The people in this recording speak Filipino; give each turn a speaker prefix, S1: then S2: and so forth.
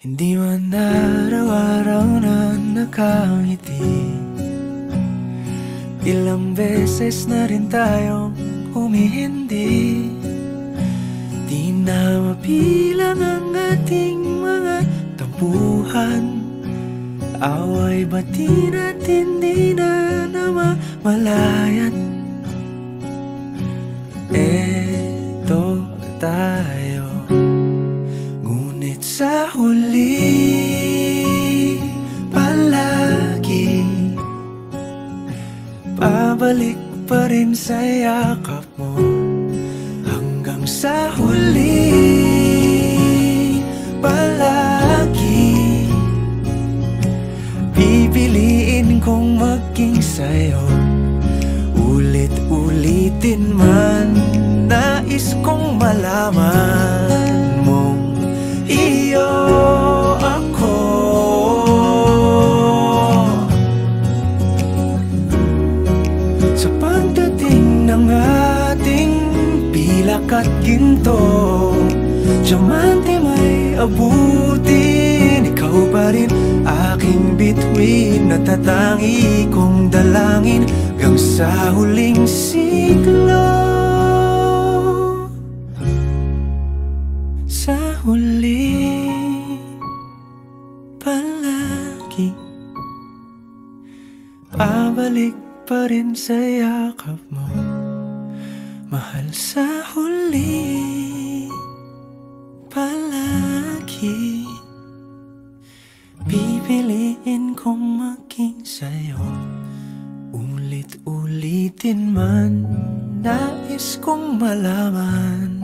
S1: Hindi man araw-araw na nakangiti, ilang beses na rin tayong humihindi. Di na mapilang ang ating mga tampuhan, away bati natin di na namamalayan. Eto tayo, ngunit sa huli palagi pabalik pa rin sa yakap mo. Hanggang sa huli palagi pipiliin kong maging sa'yo. Ulit-ulitin man, nais kong malaman mong iyo ako. Sa pagdating ng ating pilak at ginto, diamante may abutin, ikaw pa rin aking bituin, natatangi kong dalangin hanggang sa huling siglo. Sa huli palagi pabalik pa rin sa yakap mo, mahal. Sa huli palagi pipiliin kong maging sa'yo. Ulit-ulitin man, nais kong malaman